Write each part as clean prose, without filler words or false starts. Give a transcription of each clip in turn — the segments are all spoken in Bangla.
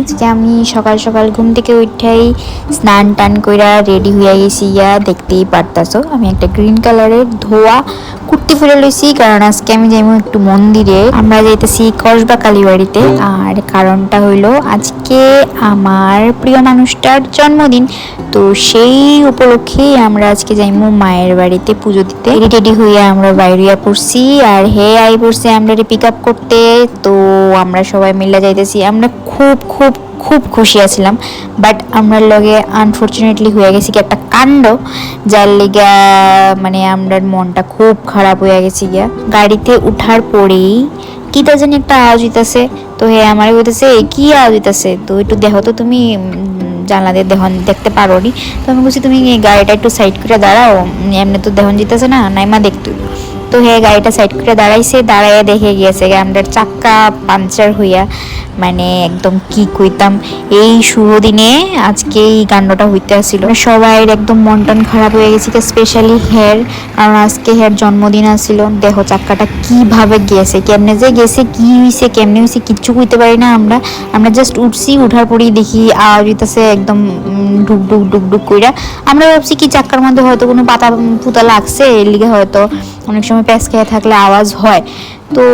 চ্যানেল। আমি সকাল সকাল ঘুম থেকে উঠাই স্নান টান কইরা রেডি হয়ে গেছি। দেখতেই পারতাছো আমি একটা গ্রিন কালারের ধোয়া কুর্তি পরে লইছি, কারণ আজকে আমি যাইবো একটু মন্দিরে। আমরা যাইতেছি কসবা কালীবাড়িতে। আর কারণটা হইলো আজকে আমার প্রিয় মানুষটার জন্মদিন, তো সেই উপলক্ষে আমরা আজকে যাইমু মায়ের বাড়িতে পুজো দিতে। রেডি হইয়া আমরা বাইরিয়া পড়ছি, আর হে আই পড়ছি আমরা পিক আপ করতে। তো আমরা সবাই মিলে যাইতেছি। আমরা খুব খুব খুব খুশি আছিলাম, বাট আমরা লগে আনফর্চুনেটলি হয়ে গেছি কি একটা কাণ্ড, যার লিগা মানে আমরা মনটা খুব খারাপ হয়ে গেছি গিয়া। গাড়িতে উঠার পরেই কি তা জানি একটা আওয়াজ হইতাছে। তো হে আমার বলতেছে কি আওয়াজ হইতাছে, তো একটু দেখো তো তুমি জানলা দিয়ে দেখতে পারো নি। তো আমি বলছি তুমি গাড়িটা একটু সাইড করে দাঁড়াও, এমনি তো দেহন যেতেছে না, নাইমা দেখতে। তো হে গাড়িটা সাইড করে দাঁড়াইছে, দাঁড়াইয়া দেখে গিয়েছে আমরা চাক্কা পাঞ্চার হইয়া, মানে একদম কি কইতাম এই শুভ দিনে আজকে এই কাণ্ডটা হইতে আসছিল। সবাই একদম মন টন খারাপ হয়ে গেছে, স্পেশালি হের, কারণ আজকে হের জন্মদিন আসছিল। দেখো চাক্কাটা কিভাবে গেছে, কেমনে যে গেছে, কি হইছে কেমনে হইছে কিচ্ছু কইতে পারি না। আমরা জাস্ট উঠছি, উঠার পরেই দেখি আওয়াজ হইতেছে একদম ঢুক ঢুক ঢুক ঢুক কইরা। আমরা ভাবছি কি চাক্কার মধ্যে হয়তো কোনো পাতা পুতা লাগছে, এর লিগে হয়তো অনেক সময় প্যাঁচ খেয়ে থাকলে আওয়াজ হয়। তো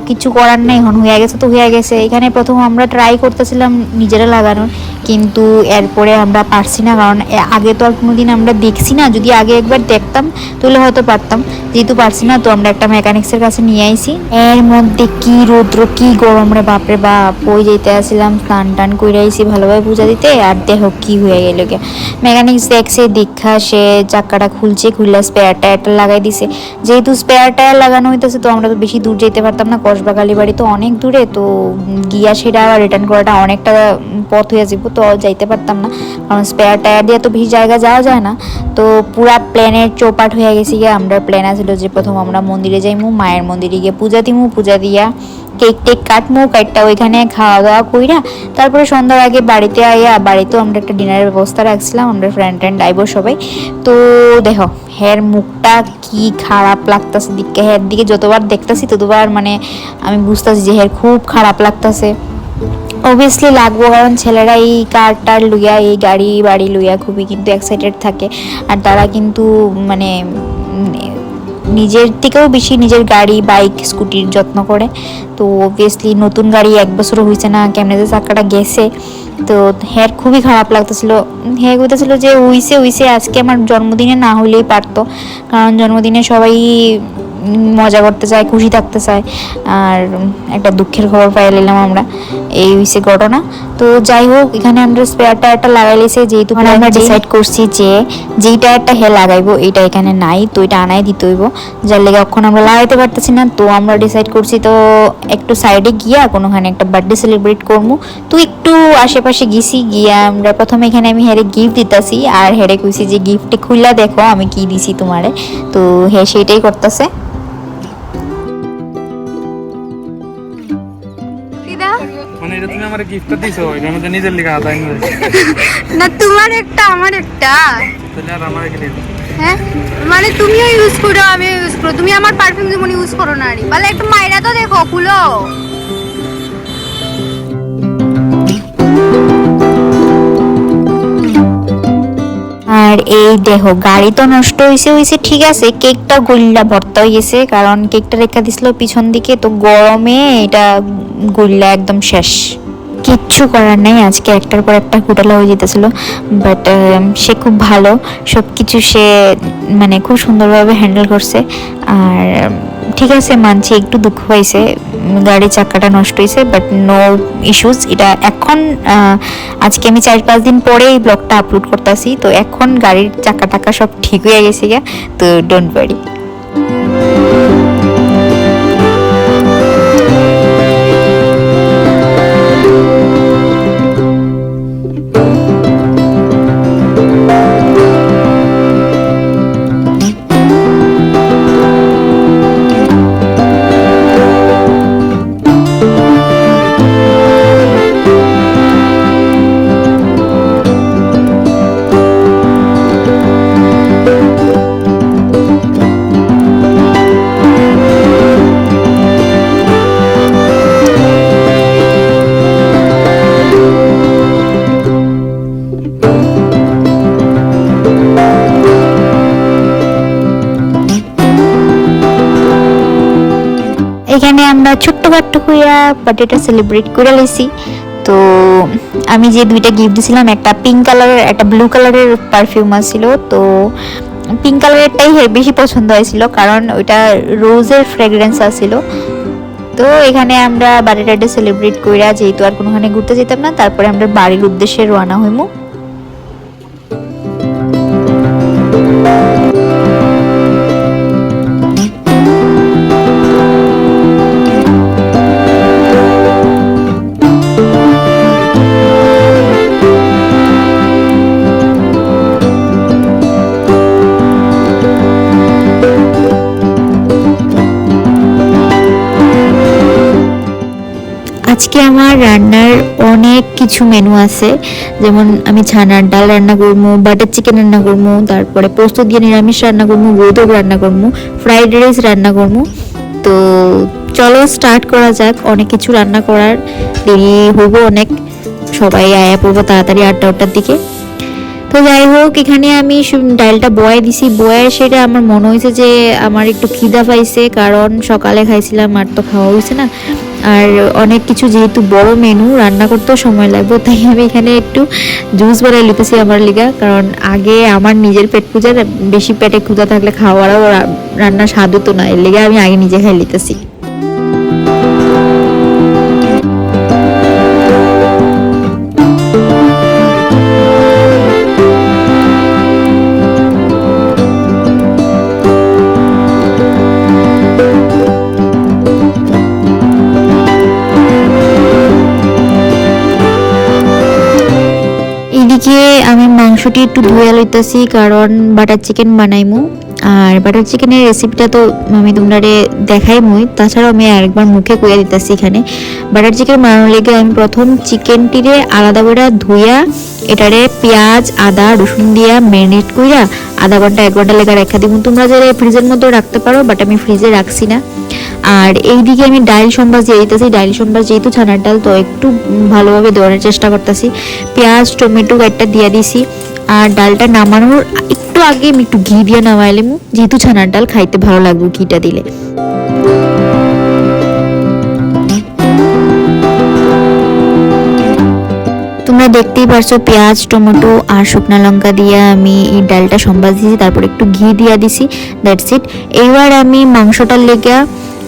কিছু করার নেই, এখন হয়ে গেছে তো হয়ে গেছে। এখানে প্রথম আমরা ট্রাই করতেছিলাম নিজেরা লাগানোর, কিন্তু এরপরে আমরা পারছি না, কারণ আগে তো আর কোনোদিন আমরা দেখছি না। যদি আগে একবার দেখতাম তাহলে হয়তো পারতাম, যেহেতু পারছি না তো আমরা একটা মেকানিক্সের কাছে নিয়ে আইছি। এর মধ্যে কি রৌদ্র কি গরম রে বাপরে বাপ, ওই যেতে আসছিলাম স্নান টান করে আইছি ভালোভাবে পূজা দিতে, আর দেহ কি হয়ে গেল গে। মেকানিক্স দেখছে, দীক্ষা সে চাক্কাটা খুলছে, খুললে স্পেয়ার টায়ারটা লাগাই দিছে। যেহেতু স্পেয়ার টায়ার লাগানো হইতেছে তো আমরা তো বেশি দূর যেতে পারতাম না, কসবা কালীবাড়ি তো অনেক দূরে, তো গিয়া সেটা আবার রিটার্ন করাটা অনেকটা পথ হয়ে যাব, তো যাইতে পারতাম না, কারণ স্পেয়ার টায়ার দিয়ে তো বেশি জায়গা যাওয়া যায় না। তো পুরা প্ল্যানের চৌপাট হয়ে গেছি গিয়ে। আমরা প্ল্যান আছিল যে প্রথম আমরা মন্দিরে যাইমু, মায়ের মন্দিরে গিয়ে পূজা দিমু, পূজা দিয়া কেক টেক কাটমু, কাটটা ওইখানে খাওয়া দাওয়া কইরা তারপরে সন্ধ্যার আগে বাড়িতে আইয়া, বাড়িতেও আমরা একটা ডিনারের ব্যবস্থা রাখছিলাম, আমরা ফ্রেন্ড আইবো সবাই। তো দেখো হের মুখটা কি খারাপ লাগতেছে, দিকে হের দিকে যতবার দেখতেছি ততবার মানে আমি বুঝতেছি যে হের খুব খারাপ লাগতেছে। অবভিয়াসলি লাগবো, কারণ ছেলেরা এই কার টার লইয়া, এই গাড়ি বাড়ি লইয়া খুবই কিন্তু এক্সাইটেড থাকে, আর তারা কিন্তু মানে নিজের থেকেও বেশি নিজের গাড়ি বাইক স্কুটির যত্ন করে। তো অবভিয়াসলি নতুন গাড়ি এক বছরও হয়েছে না, কেমনে যে চাকাটা গেছে। তো হ্যাঁ খুবই খারাপ লাগতেছিল। হ্যাঁ কইতেছিল যে উইসে আজকে আমার জন্মদিনে না হইলেই পারতো, কারণ জন্মদিনে সবাই মজা করতে চায়, খুশি থাকতে চায়, আর একটা দুঃখের খবর পাই নিলাম আমরা, এই হইছে ঘটনা। তো যাই হোক, এখানে আমরা স্পেয়ার টায়ারটা লাগাই লেছি, যেহেতু আমরা ডিসাইড করছি যে যেই টায়ারটা হে লাগাইবো এটা এখানে নাই, তো এটা আনাই দিতে হইব, যার লেগে এখন আমরা লাগাইতে পারতেছি না। তো আমরা ডিসাইড করছি তো একটু সাইডে গিয়া কোনোখানে একটা বার্থডে সেলিব্রেট করবো। তো একটু আশেপাশে গেছি, গিয়া আমরা প্রথমে এখানে আমি হেরে গিফট দিতেছি, আর হেরে কইছি যে গিফটে খুললা দেখো আমি কি দিছি তোমারে। তো হে সেটাই করতেছে। মানে এটা তুমি আমারে গিফটটা দিছো, এটার মধ্যে নিজের লিখা আদায় নয় না, তোমার একটা আমার একটা, তাহলে আর আমারে কি দিছো? হ্যাঁ মানে তুমিও ইউজ করো আমিও ইউজ করো, তুমি আমার পারফিউম যেমন ইউজ করো না, আরে বলে একটু মাইরা তো দেখো, খুলো। আর এই দেখো গাড়ি তো নষ্ট হয়েছে ঠিক আছে, কেকটা গলিলা ভর্তা হয়ে গেছে, কারণ কেকটা রেখা দিছিল পিছন দিকে, তো গরমে এটা গলিলা একদম শেষ। কিচ্ছু করার নেই, আজকে একটার পর একটা হোটেলে হয়ে যেতেছিল, বাট সে খুব ভালো, সব কিছু সে মানে খুব সুন্দরভাবে হ্যান্ডেল করছে। আর ঠিক আছে মানছি একটু দুঃখ পাইছে, গাড়ির চাকাটা নষ্ট হয়েছে, বাট নো ইস্যুস। এটা এখন আজকে আমি 4-5 দিন পরে এই ব্লগটা আপলোড করতেছি, তো এখন গাড়ির চাকা টাকা সব ঠিক হয়ে গেছে গা, তো ডোন্ট ওয়ারি। এখানে আমরা ছোট্টখাট্ট কইরা বার্থডেটা সেলিব্রেট করে লইছি। তো আমি যে দুইটা গিফট দিছিলাম, একটা পিঙ্ক কালারের একটা ব্লু কালারের পারফিউম ছিল। তো পিঙ্ক কালারেরটাই বেশি পছন্দ হয়েছিল, কারণ ওইটা রোজের ফ্রেগরেন্স আছিল। তো এখানে আমরা বার্থডেটা সেলিব্রেট কইরা, যেহেতু আর কোনোখানে ঘুরতে যেতাম না, তারপরে আমরা বাড়ির উদ্দেশ্যে রওনা হইমু। আজকে আমার রান্নার অনেক কিছু মেনু আছে, যেমন আমি ছানার ডাল রান্না করবো, বাটার চিকেন রান্না করবো, তারপরে পোস্ত দিয়ে নিরামিষ রান্না করবো, মোদক রান্না করবো, ফ্রাইড রাইস রান্না করবো। তো চলো স্টার্ট করা যাক। অনেক কিছু রান্না করার, দেরি হইব অনেক, সবাই আয়া পড়বো তাড়াতাড়ি 8টার দিকে। তো যাই হোক, এখানে আমি ডালটা বয়ে দিছি। বয়ে সেটা আমার মনে হয়েছে যে আমার একটু খিদা পাইছে, কারণ সকালে খাইছিলাম আর তো খাওয়া হয়েছে না। আর অনেক কিছু যেহেতু বড় মেনু, রান্না করতেও সময় লাগবে, তাই আমি এখানে একটু জুস বানাই লিতেছি আমার লিগা। কারণ আগে আমার নিজের পেট পূজা, বেশি পেটে ক্ষুধা থাকলে খাওয়ারও রান্না স্বাদ হতো না, এর লিগে আমি আগে নিজে খাই লিতেছি। এদিকে আমি মাংসটি একটু ধুয়ে লইতেছি, কারণ বাটার চিকেন বানাইমু। আর বাটার চিকেনের রেসিপিটা তো আমি তোমরা দেখাইমই, তাছাড়াও আমি আরেকবার মুখে কইয়া দিতেছি। এখানে বাটার চিকেন বানানোর লেগে আমি প্রথম চিকেনটিরে আলাদা করে ধুইয়া এটারে পেঁয়াজ আদা রসুন দিয়া ম্যারিনেট কইরা আধা ঘন্টা 1 ঘন্টা লেগে রেখা দিব। তোমরা যারা ফ্রিজের মধ্যে রাখতে পারো, বাট আমি ফ্রিজে রাখছি না। আর এইদিকে আমি ডাইল সম্বাস দিয়ে দিতেছি। ডাইল সম্বাস যেহেতু ছানার ডাল, তো একটু ভালোভাবে দেওয়ার চেষ্টা করতেছি। পেঁয়াজ টমেটো একটা দিয়ে দিছি। আর ডালটা নামানোর একটু আগে আমি একটু ঘি দিয়ে নামাইলাম, যেহেতু ছানার ডাল খাইতে ভালো লাগবে ঘিটা দিলে। তোমরা দেখতেই পারছো পেঁয়াজ টমেটো আর শুকনা লঙ্কা দিয়ে আমি এই ডালটা সম্বাস দিয়েছি, তারপর একটু ঘি দিয়ে দিছি। That's it. এইবার আমি মাংসটার লেগে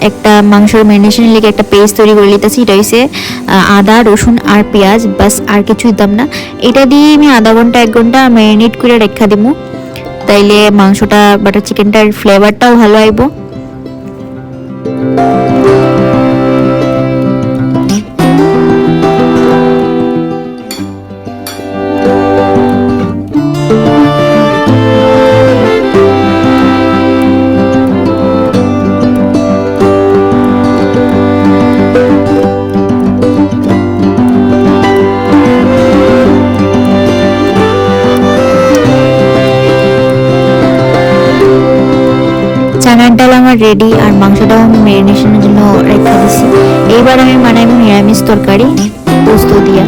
একটা মাংসের ম্যারিনেশনের লেগে একটা পেস্ট তৈরি করে নিতেছি। এটা হচ্ছে আদা রসুন আর পেঁয়াজ, বাস আর কিছু দিতাম না। এটা দিয়ে আমি আধা ঘন্টা 1 ঘন্টা ম্যারিনেট করে রেখা দিব, তাইলে মাংসটা বাটার চিকেনটার ফ্লেভারটাও ভালো আইব। চানার ডাল আমার রেডি, আর মাংসটাও আমি ম্যারিনেশনের জন্য রেখে দিছি। এইবার আমি বানাইব নিরামিষ তরকারি পোস্ত দিয়া।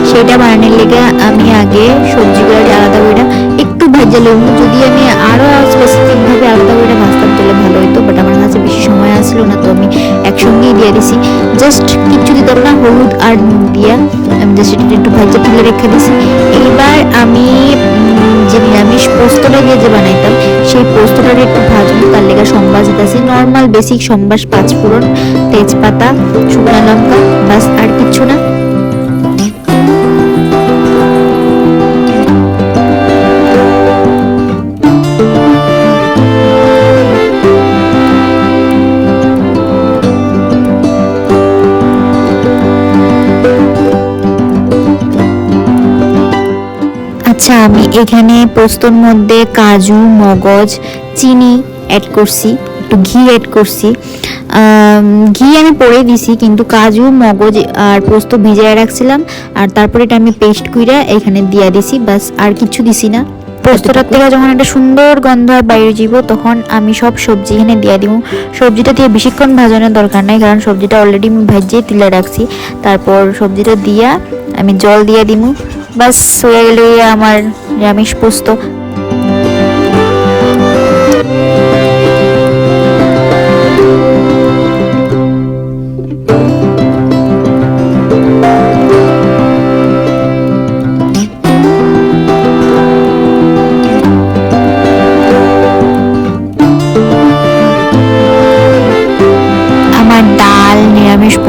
সেটা বানানোর লেগে আমি আগে সবজিগুলো আলাদা করে একটু ভেজে লইব। যদি আমি আরও স্পেসিফিকভাবে আলাদা করে ভাজতাম তাহলে ভালো হতো, বাট আমার কাছে বেশি সময় আসলো না, তো আমি একসঙ্গেই দিয়ে দিছি। জাস্ট কিচ্ছু দিতাম না, হলুদ আর নুন দিয়া আমি জাস্ট এটা একটু ভেজে তুলে রেখে দিছি। এইবার আমি যে নিরামিষ পোস্তটা দিয়ে যে বানাইতাম, সেই পোস্তটা একটু ভাজবো, তার লেগে সম্বাস দিতেছি। নর্মাল বেসিক সম্বাস, 5 ফোড়ন, তেজপাতা, শুকনো লঙ্কা, বাস আর কিচ্ছু না। আচ্ছা, আমি এখানে পোস্তর মধ্যে কাজু মগজ চিনি অ্যাড করছি, একটু ঘি অ্যাড করছি। ঘি আমি পরে দিছি, কিন্তু কাজু মগজ আর পোস্ত ভিজিয়ে রাখছিলাম, আর তারপরে এটা আমি পেস্ট কইরা এখানে দিয়ে দিছি, বাস আর কিছু দিছি না। পোস্তটার থেকে যখন একটা সুন্দর গন্ধ আর বাইরে যাব, তখন আমি সব সবজি এখানে দিয়ে দিব। সবজিটা দিয়ে বেশিক্ষণ ভাজানোর দরকার নাই, কারণ সবজিটা অলরেডি আমি ভাজিয়ে তুলে রাখছি। তারপর সবজিটা দিয়া আমি জল দিয়ে দিব, বাস হয়ে গেল আমার নিরামিষ পোস্ত।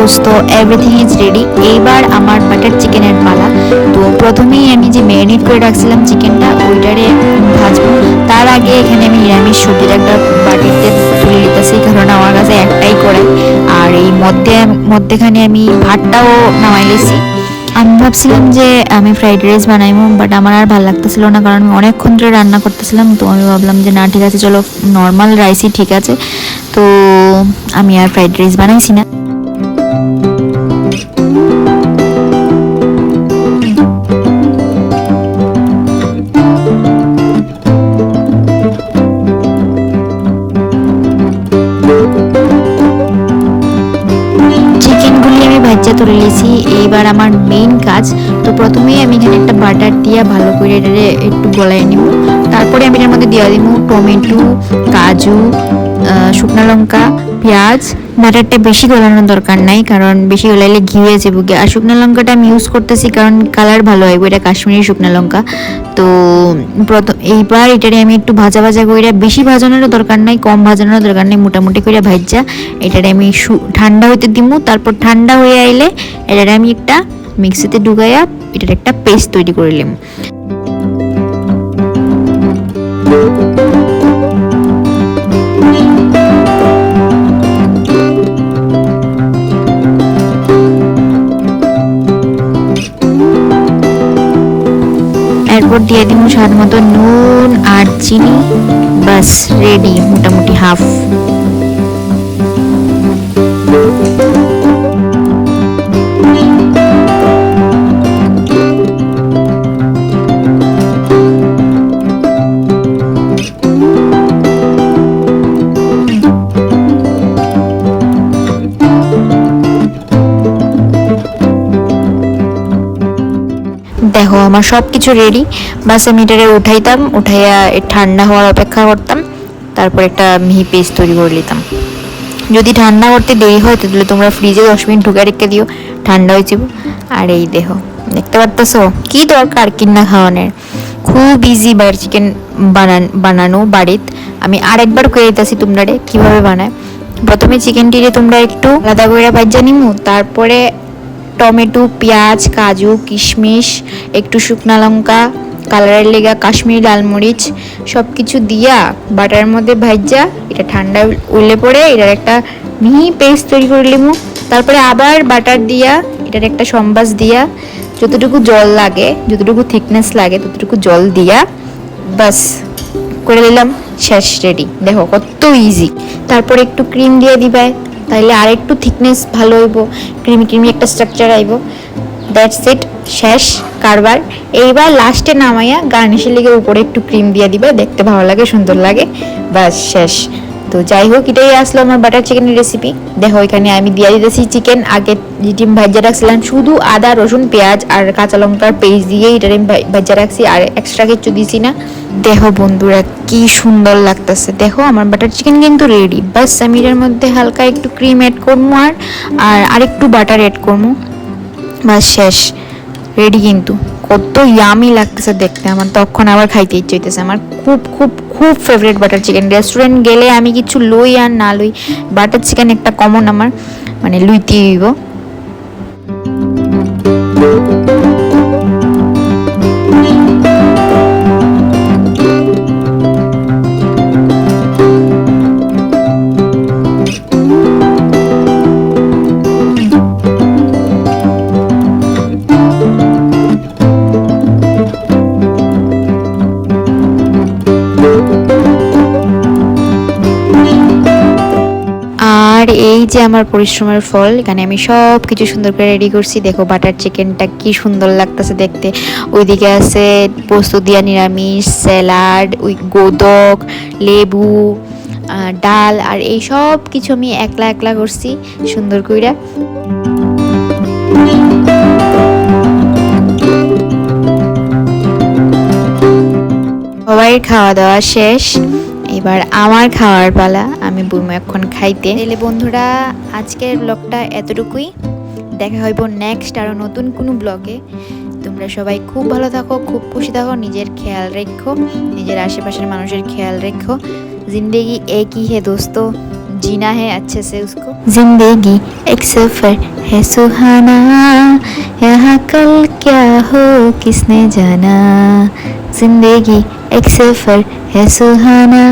গোস্ত এভরিথিং ইজ রেডি। এইবার আমার বাটার চিকেনের পালা। তো প্রথমেই আমি যে ম্যারিনেট করে রাখছিলাম চিকেনটা ওইটারে ভাজবো। তার আগে এখানে আমি নিরামিষ সবজির একটা বাটিতে তুলে নিতেছি, কারণ আমার কাছে একটাই কড়াই। আর এই মধ্যেখানে আমি ভাতটাও নামাই লেছি। আমি ভাবছিলাম যে আমি ফ্রাইড রাইস বানাইবো, বাট আমার আর ভালো লাগতেছিল না, কারণ আমি অনেকক্ষণ ধরে রান্না করতেছিলাম। তো আমি ভাবলাম যে না, ঠিক আছে, চলো নর্মাল রাইসই ঠিক আছে। তো আমি আর ফ্রাইড রাইস বানাইছি না। চিকেনগুলি আমি ভাজা তুলে নিয়েছি। এইবার আমার মেইন কাজ, তো প্রথমেই আমি এখানে একটা বাটার দিয়ে ভালো করে এটারে একটু গলায় নিব। তারপরে আমি এর মধ্যে দিয়ে দিব টমেটো, কাজু, শুকনো লঙ্কা, পেঁয়াজ। বাটারটা বেশি গলানোর দরকার নাই, কারণ বেশি গলাইলে ঘি হয়ে যাবে। আর শুকনো লঙ্কাটা আমি ইউজ করতেছি কারণ কালার ভালো হয়, এটা কাশ্মীরি শুকনো লঙ্কা। তো এইবার এটারে আমি একটু ভাজা ভাজা করে, বেশি ভাজানোরও দরকার নাই, কম ভাজানোর দরকার নেই, মোটামুটি করে ভাজা এটারে আমি ঠান্ডা হইতে দিব। তারপর ঠান্ডা হয়ে আইলে এটারে আমি একটা মিক্সিতে ঢুকাইয়া এটার একটা পেস্ট তৈরি করে নিলাম। এরপর দিয়ে দিব স্বাদ মতো নুন আর চিনি। বাস রেডি, মোটামুটি হাফ। দেখো আমার সব কিছু রেডি। বাস আমি এটারে উঠাইতাম, উঠাইয়া ঠান্ডা হওয়ার অপেক্ষা করতাম, তারপর একটা মিহি পেস্ট তৈরি করে নিতাম। যদি ঠান্ডা করতে দেরি হয় তাহলে তোমরা ফ্রিজে 10 মিনিট ঢুকে রেখে দিও, ঠান্ডা হয়ে যাব। আর এই দেখো, দেখতে পারতেছো কি দরকার কিনা খাওয়ানোর। খুব ইজি বাটার চিকেন বানানো বাড়িতে। আমি আরেকবার করে দিতেছি তোমরা কিভাবে বানায়। প্রথমে চিকেনটিরে তোমরা একটু আলাদা করে ভাজা নিমু, তারপরে টমেটো, পেঁয়াজ, কাজু, কিশমিশ, একটু শুকনা লঙ্কা, কালারের লেগা কাশ্মীরি লাল মরিচ সব কিছু দিয়া বাটারের মধ্যে ভাজা এটা ঠান্ডা উঠলে পরে এটার একটা মিহি পেস্ট তৈরি করে নিমু। তারপরে আবার বাটার দিয়া এটার একটা সম্বাস দিয়া যতটুকু জল লাগে, যতটুকু থিকনেস লাগে ততটুকু জল দিয়া বাস করে নিলাম, শেষ, রেডি। দেখো কত ইজি। তারপরে একটু ক্রিম দিয়ে দিবাই, তাইলে আর একটু থিকনেস ভালো হইব, ক্রিমি ক্রিমি একটা স্ট্রাকচার আইব। দ্যাটস ইট, শেষ কারবার। এইবার লাস্টে নামাইয়া গার্নিশের লিগে উপরে একটু ক্রিম দিয়ে দিবা, দেখতে ভালো লাগে, সুন্দর লাগে, বাস শেষ। তো যাই হোক, এটাই আসলো আমার বাটার চিকেনের রেসিপি। দেখো এখানে আমি দিয়ে দিতেছি চিকেন, আগে যেটি ভাজা রাখছিলাম শুধু আদা, রসুন, পেঁয়াজ আর কাঁচা লঙ্কার পেস্ট দিয়ে এটা আমি ভাজা রাখছি, আর এক্সট্রা কিছু দিছি না। দেখো বন্ধুরা কি সুন্দর লাগতেছে। দেখো আমার বাটার চিকেন কিন্তু রেডি। বাস আমি এর মধ্যে হালকা একটু ক্রিম অ্যাড করবো আর আরেকটু বাটার অ্যাড করবো, বাস শেষ, রেডি। কিন্তু কত ইয়ামি লাগতেছে দেখতে, আমার তখন আবার খাইতে ইচ্ছে হইতেছে। আমার খুব খুব খুব ফেভারিট বাটার চিকেন। রেস্টুরেন্ট গেলে আমি কিছু লই আর না লই, বাটার চিকেন একটা কমন আমার, মানে লইতেই হইব। আর এই যে আমার পরিশ্রমের ফল, এখানে আমি সব কিছু সুন্দর করে রেডি করছি। দেখো বাটার চিকেনটা কি সুন্দর লাগতেছে দেখতে। ওইদিকে আছে পোস্ত দিয়া নিরামিষ, স্যালাড, ওই গোদক, লেবু, ডাল, আর এই সব কিছু আমি একলা একলা করছি সুন্দর কইরা। সবাই খাওয়া দাওয়া শেষ, এবার আমার খাওয়ার পালা। আমি বইমু এখন খাইতে। তাহলে বন্ধুরা আজকের ব্লগটা এতটুকুই, দেখা হইব নেক্সট আরো নতুন কোনো ব্লগে। তোমরা সবাই খুব ভালো থাকো, খুব খুশি থাকো, নিজের খেয়াল রেখো, নিজের আশেপাশের মানুষের খেয়াল রেখো। জিন্দেগি এক হি হে দোস্তো, जीना है अच्छे से उसको। जिंदगी एक सफर है सुहाना, यहाँ कल क्या हो किसने जाना। जिंदगी एक सफर है सुहाना,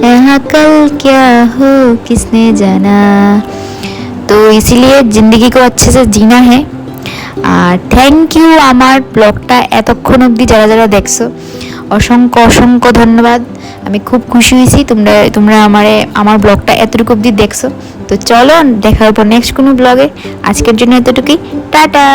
यहाँ कल क्या हो किसने जाना। तो इसीलिए जिंदगी को अच्छे से जीना है। আর থ্যাংক ইউ আমার ব্লগটা এতক্ষণ অবধি যারা যারা দেখছো, অসংখ্য অসংখ্য ধন্যবাদ। আমি খুব খুশি হয়েছি তোমরা আমার ব্লগটা এতটুকু অবধি দেখছো। তো চলো দেখা হবে নেক্সট কোনো ব্লগে। আজকের জন্য এতটুকুই, টাটা।